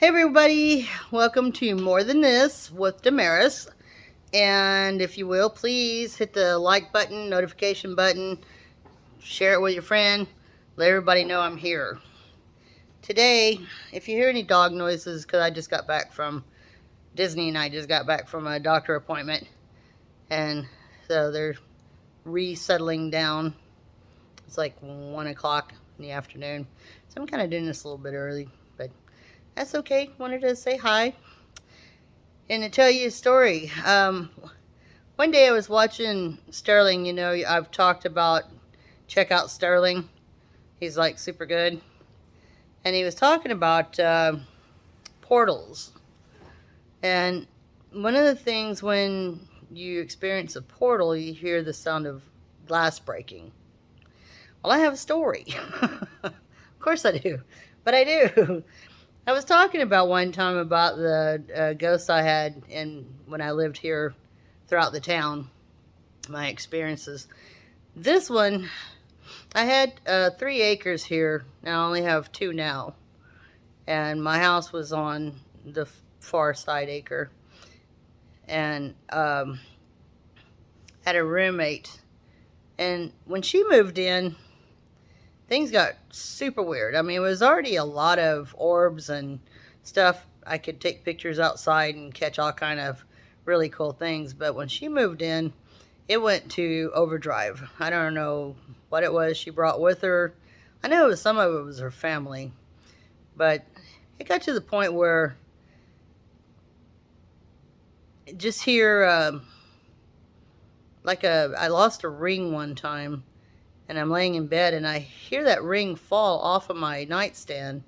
Hey everybody, welcome to More Than This with DEMARIS. And if you will, please hit the like button, notification button, share it with your friend, let everybody know I'm here. Today, if you hear any dog noises, because I just got back from Disney and I just got back from a doctor appointment, and so they're resettling down. It's like 1 o'clock in the afternoon, so I'm kind of doing this a little bit early, but that's okay. Wanted to say hi and to tell you a story. One day I was watching Sterling. You know, I've talked about check out Sterling. He's like super good. And he was talking about portals. And one of the things when you experience a portal, you hear the sound of glass breaking. Well, I have a story. Of course I do. But I do. I was talking about one time about the ghosts I had when I lived here throughout the town, my experiences. This one, I had 3 acres here. Now I only have 2 now. And my house was on the far side acre. And had a roommate. And when she moved in, things got super weird. I mean, it was already a lot of orbs and stuff. I could take pictures outside and catch all kind of really cool things. But when she moved in, it went to overdrive. I don't know what it was she brought with her. I know some of it was her family. But it got to the point where just here, I lost a ring one time. And I'm laying in bed and I hear that ring fall off of my nightstand.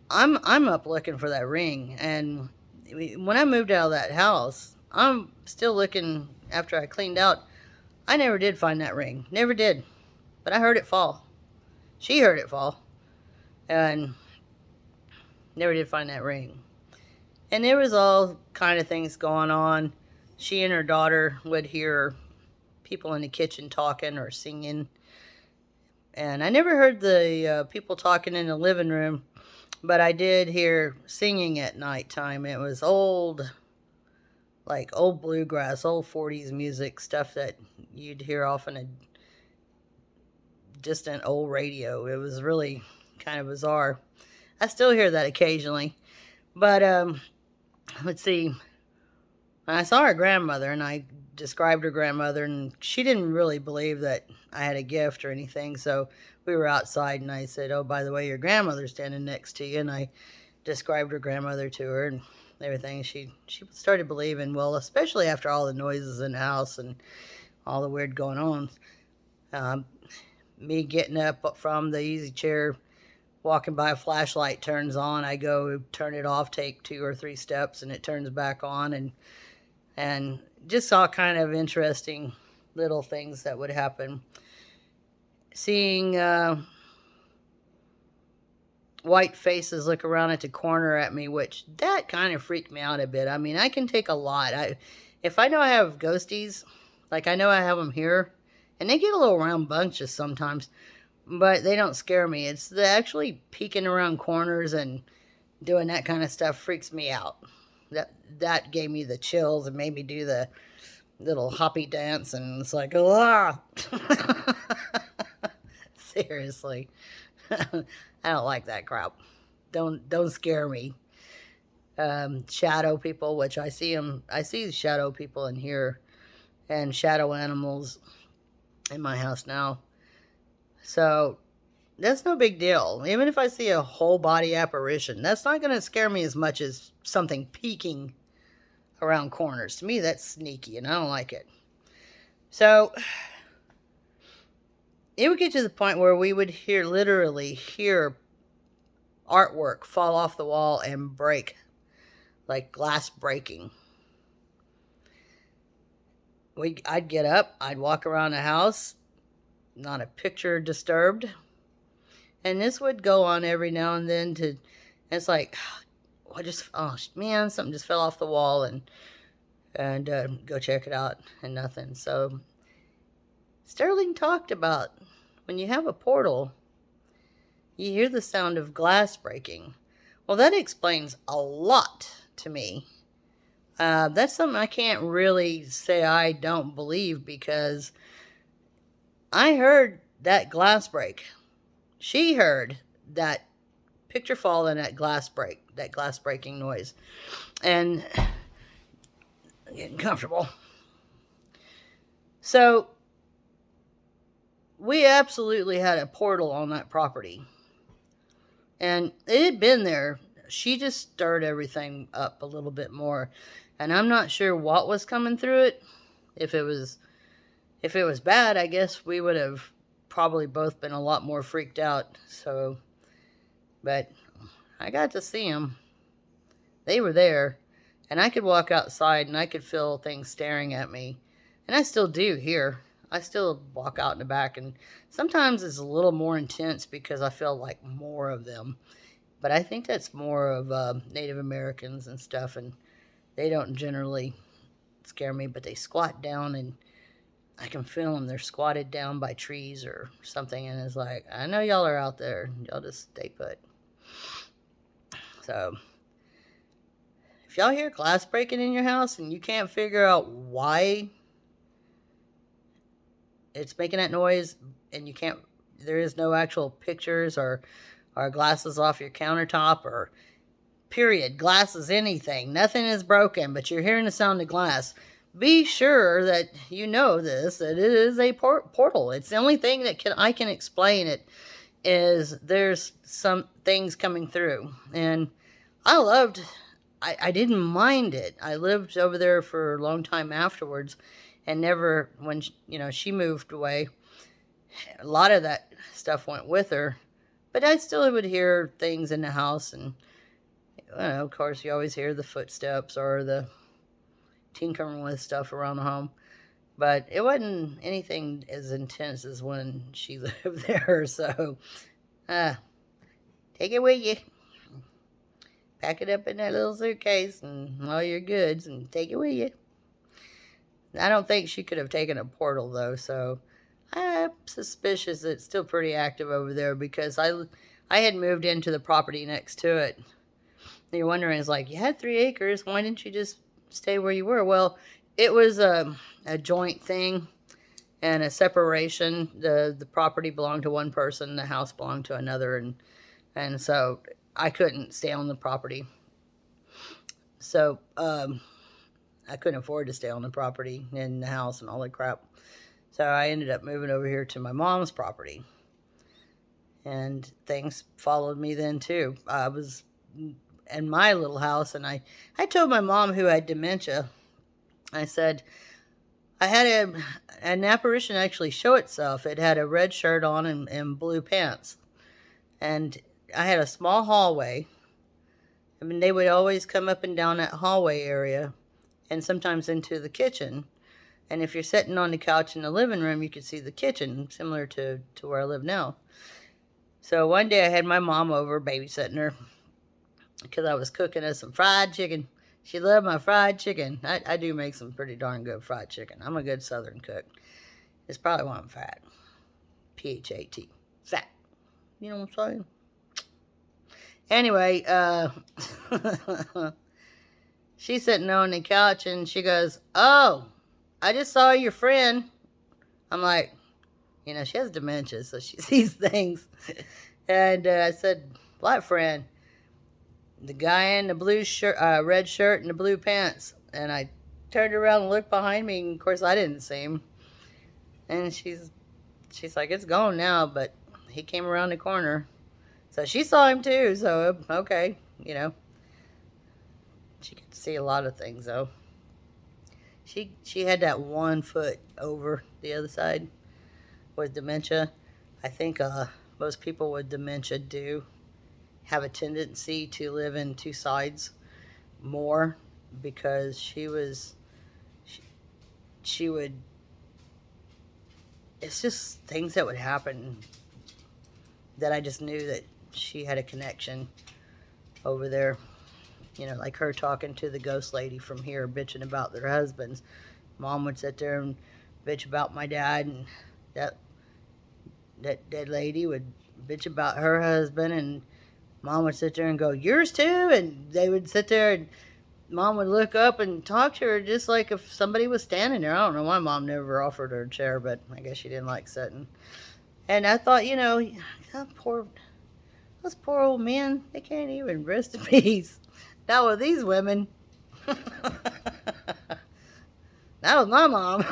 I'm up looking for that ring. And when I moved out of that house, I'm still looking after I cleaned out. I never did find that ring. Never did. But I heard it fall. She heard it fall. And never did find that ring. And there was all kind of things going on. She and her daughter would hear people in the kitchen talking or singing. And I never heard the people talking in the living room, but I did hear singing at nighttime. It was old bluegrass, old 40s music, stuff that you'd hear off in a distant old radio. It was really kind of bizarre. I still hear that occasionally. But let's see. I saw her grandmother, and I described her grandmother, and she didn't really believe that I had a gift or anything, so we were outside, and I said, oh, by the way, your grandmother's standing next to you, and I described her grandmother to her and everything. She started believing, well, especially after all the noises in the house and all the weird going on. Me getting up from the easy chair, walking by, a flashlight turns on, I go turn it off, take 2 or 3 steps, and it turns back on, and just all kind of interesting little things that would happen. Seeing white faces look around at the corner at me, which that kind of freaked me out a bit. I mean, I can take a lot. If I know I have ghosties, like I know I have them here, and they get a little rambunctious sometimes, but they don't scare me. It's the actually peeking around corners and doing that kind of stuff freaks me out. That gave me the chills and made me do the little hoppy dance, and it's like, ah! Seriously. I don't like that crap. Don't scare me. Shadow people, which I see shadow people in here, and shadow animals in my house now. So that's no big deal. Even if I see a whole body apparition, that's not going to scare me as much as something peeking around corners. To me, that's sneaky, and I don't like it. So it would get to the point where we would literally hear artwork fall off the wall and break, like glass breaking. I'd get up, I'd walk around the house, not a picture disturbed. And this would go on every now and then it's like, oh man, something just fell off the wall, and go check it out, and nothing. So Sterling talked about when you have a portal, you hear the sound of glass breaking. Well, that explains a lot to me. That's something I can't really say I don't believe, because I heard that glass break. She heard that picture fall and that glass breaking noise. And getting comfortable. So we absolutely had a portal on that property. And it had been there. She just stirred everything up a little bit more. And I'm not sure what was coming through it. If it was bad, I guess we would have probably both been a lot more freaked out. So, but I got to see them. They were there. And I could walk outside and I could feel things staring at me. And I still do here. I still walk out in the back, and sometimes it's a little more intense because I feel like more of them. But I think that's more of Native Americans and stuff, and they don't generally scare me, but they squat down, and I can feel them. They're squatted down by trees or something, and it's like, I know y'all are out there. Y'all just stay put. So if y'all hear glass breaking in your house and you can't figure out why it's making that noise, and there is no actual pictures or glasses off your countertop, or period, glasses, anything, nothing is broken, but you're hearing the sound of glass, be sure that you know that it is a portal. It's the only thing that I can explain it, is there's some things coming through. And I didn't mind it. I lived over there for a long time afterwards, and never, when she moved away, a lot of that stuff went with her. But I still would hear things in the house, and of course, you always hear the footsteps or the tinkering with stuff around the home. But it wasn't anything as intense as when she lived there. So, take it with you. Pack it up in that little suitcase and all your goods and take it with you. I don't think she could have taken a portal, though, so I'm suspicious that it's still pretty active over there, because I had moved into the property next to it. And you're wondering, it's like, you had 3 acres. Why didn't you just stay where you were? Well, it was a joint thing and a separation. The property belonged to one person, the house belonged to another, and so I couldn't stay on the property. So, I couldn't afford to stay on the property and the house and all that crap. So I ended up moving over here to my mom's property. And things followed me then too. I was in my little house, and I told my mom, who had dementia, I said, I had an apparition actually show itself. It had a red shirt on and blue pants. And I had a small hallway. I mean, they would always come up and down that hallway area, and sometimes into the kitchen. And if you're sitting on the couch in the living room, you could see the kitchen, similar to where I live now. So one day I had my mom over babysitting her, because I was cooking us some fried chicken. She loved my fried chicken. I do make some pretty darn good fried chicken. I'm a good Southern cook. It's probably why I'm fat. P-H-A-T. Fat. You know what I'm saying? Anyway, she's sitting on the couch, and she goes, "Oh, I just saw your friend." I'm like, she has dementia, so she sees things. And I said, "What friend?" "The guy in the blue shirt, red shirt and the blue pants." And I turned around and looked behind me, and of course I didn't see him. And she's like, "It's gone now, but he came around the corner." So she saw him too, so okay, She could see a lot of things, though. She had that 1 foot over the other side with dementia. I think most people with dementia do have a tendency to live in 2 sides more, because she would, it's just things that would happen that I just knew that she had a connection over there. Like her talking to the ghost lady from here, bitching about their husbands. Mom would sit there and bitch about my dad, and that lady would bitch about her husband, and Mom would sit there and go, yours too? And they would sit there and Mom would look up and talk to her just like if somebody was standing there. I don't know why Mom never offered her a chair, but I guess she didn't like sitting. And I thought, those poor old men, they can't even rest in peace. Now with these women, that was my mom.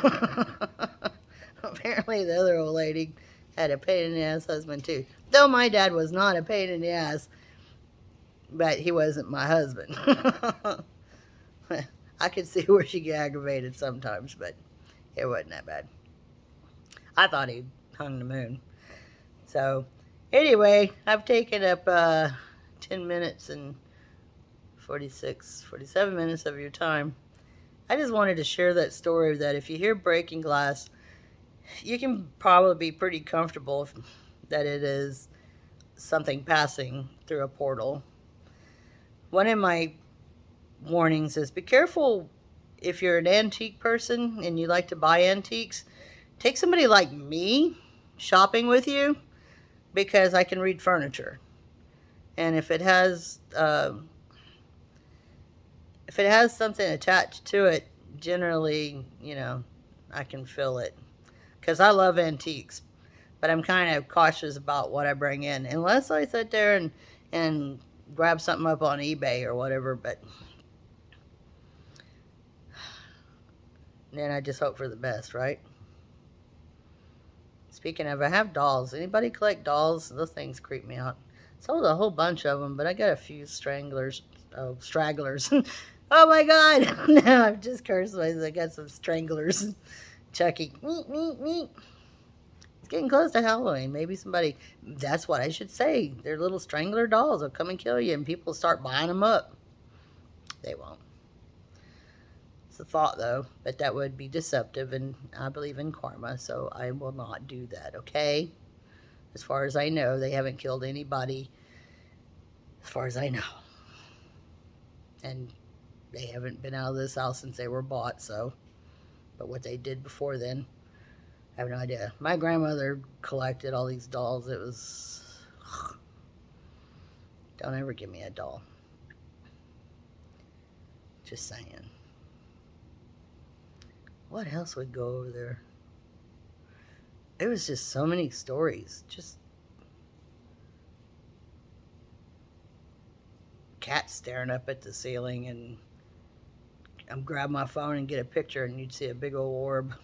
Apparently the other old lady had a pain in the ass husband too. Though my dad was not a pain in the ass, but he wasn't my husband. I could see where she get aggravated sometimes, but it wasn't that bad. I thought he hung the moon. So, anyway, I've taken up 10 minutes and 47 minutes of your time. I just wanted to share that story that if you hear breaking glass, you can probably be pretty comfortable that it is something passing through a portal. One of my warnings is be careful if you're an antique person and you like to buy antiques. Take somebody like me shopping with you because I can read furniture. And if it has something attached to it, generally, I can feel it. Because I love antiques. But I'm kind of cautious about what I bring in. Unless I sit there and grab something up on eBay or whatever. But then I just hope for the best, right? Speaking of, I have dolls. Anybody collect dolls? Those things creep me out. Sold a whole bunch of them, but I got a few stragglers. Oh my God! No, I've just cursed myself. I got some stranglers. Chucky. It's getting close to Halloween. Maybe somebody, that's what I should say. They're little strangler dolls will come and kill you, and people start buying them up. They won't. It's a thought, though, but that would be deceptive, and I believe in karma, so I will not do that, okay? As far as I know, they haven't killed anybody, as far as I know. And they haven't been out of this house since they were bought, so. But what they did before then, I have no idea. My grandmother collected all these dolls. It was... Don't ever give me a doll. Just saying. What else would go over there? It was just so many stories. Just cats staring up at the ceiling, and I'm grab my phone and get a picture, and you'd see a big old orb.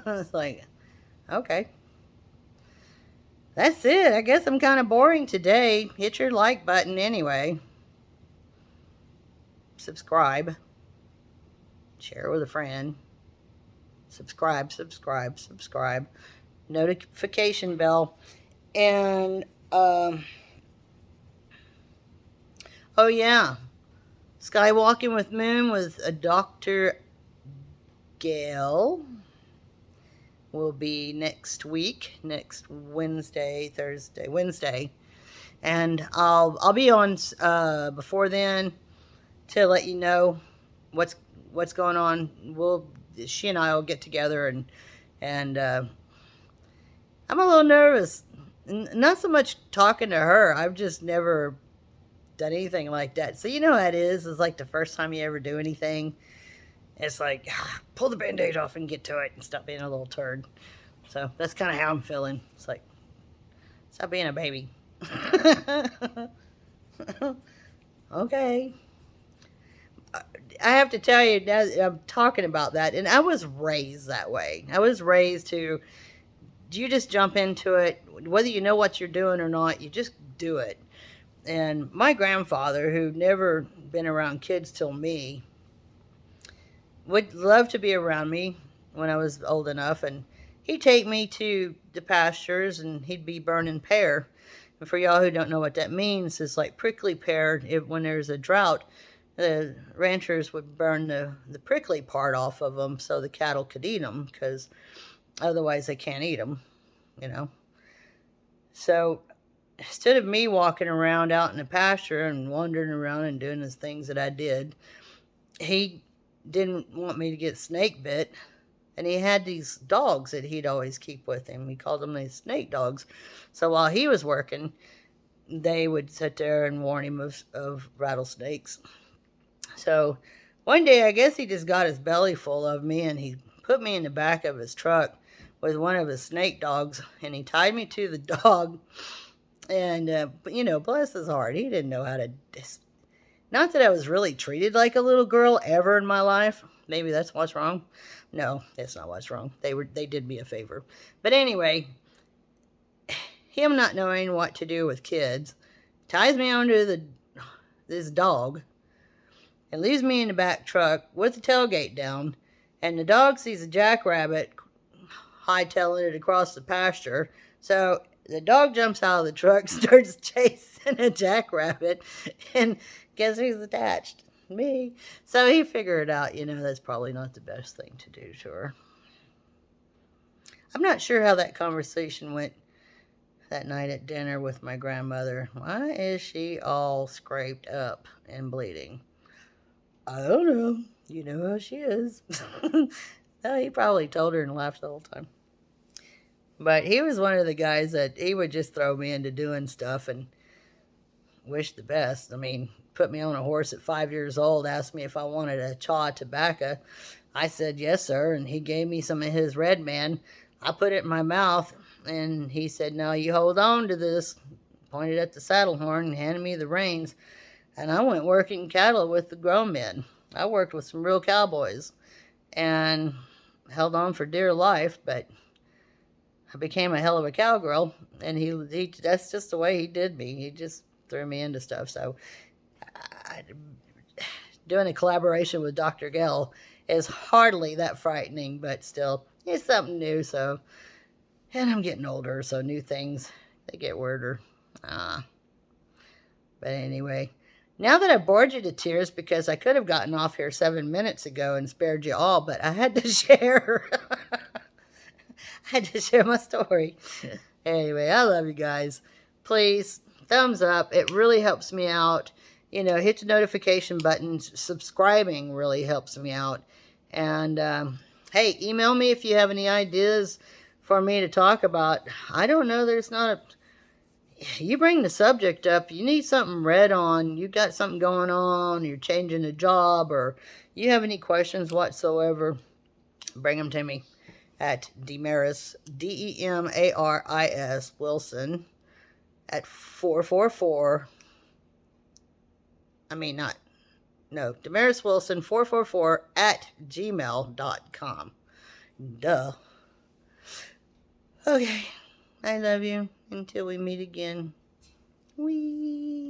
It's like, okay. That's it. I guess I'm kind of boring today. Hit your like button anyway. Subscribe. Share it with a friend. Subscribe. Notification bell. And, oh yeah. Skywalking with Moon with a Dr. Gail will be next week, next Wednesday, and I'll be on before then to let you know what's going on. She and I will get together, and I'm a little nervous. Not so much talking to her. I've just never done anything like that. So you know how it is. It's like the first time you ever do anything. It's like, pull the Band-Aid off and get to it and stop being a little turd. So that's kind of how I'm feeling. It's like, stop being a baby. Okay. I have to tell you, now I'm talking about that, and I was raised that way. I was raised to, you just jump into it. Whether you know what you're doing or not, you just do it. And my grandfather, who'd never been around kids till me, would love to be around me when I was old enough, and he'd take me to the pastures, and he'd be burning pear. And for y'all who don't know what that means, it's like prickly pear. When there's a drought, the ranchers would burn the prickly part off of them so the cattle could eat them, because otherwise they can't eat them, So instead of me walking around out in the pasture and wandering around and doing the things that I did, he didn't want me to get snake bit, and he had these dogs that he'd always keep with him. He called them these snake dogs. So while he was working, they would sit there and warn him of rattlesnakes. So one day, I guess he just got his belly full of me, and he put me in the back of his truck with one of his snake dogs, and he tied me to the dog. And, bless his heart, he didn't know how to... Not that I was really treated like a little girl ever in my life. Maybe that's what's wrong. No, that's not what's wrong. They did me a favor. But anyway, him not knowing what to do with kids ties me onto this dog and leaves me in the back truck with the tailgate down, and the dog sees a jackrabbit hightailing it across the pasture. So the dog jumps out of the truck, starts chasing a jackrabbit, and guess who's attached? Me. So he figured out, that's probably not the best thing to do to her. I'm not sure how that conversation went that night at dinner with my grandmother. Why is she all scraped up and bleeding? I don't know. You know how she is. No, he probably told her and laughed the whole time. But he was one of the guys that he would just throw me into doing stuff and wish the best. I mean, put me on a horse at 5 years old, asked me if I wanted a chaw of tobacco. I said, yes, sir, and he gave me some of his Red Man. I put it in my mouth, and he said, now you hold on to this, pointed at the saddle horn and handed me the reins. And I went working cattle with the grown men. I worked with some real cowboys and held on for dear life, but I became a hell of a cowgirl, and he that's just the way he did me. He just threw me into stuff. So doing a collaboration with Dr. Gell is hardly that frightening, but still, it's something new. So, and I'm getting older, so new things, they get weirder. But anyway, now that I bored you to tears, because I could have gotten off here 7 minutes ago and spared you all, but I had to share. I had to share my story. Anyway, I love you guys. Please, thumbs up. It really helps me out. Hit the notification button. Subscribing really helps me out. And, hey, email me if you have any ideas for me to talk about. I don't know. There's not a... You bring the subject up, you need something read on, you got something going on, you're changing a job, or you have any questions whatsoever, bring them to me at DEMARIS, DEMARIS, Wilson, at 444, DEMARIS Wilson, 444 at gmail.com. Duh. Okay, I love you. Until we meet again. Wee.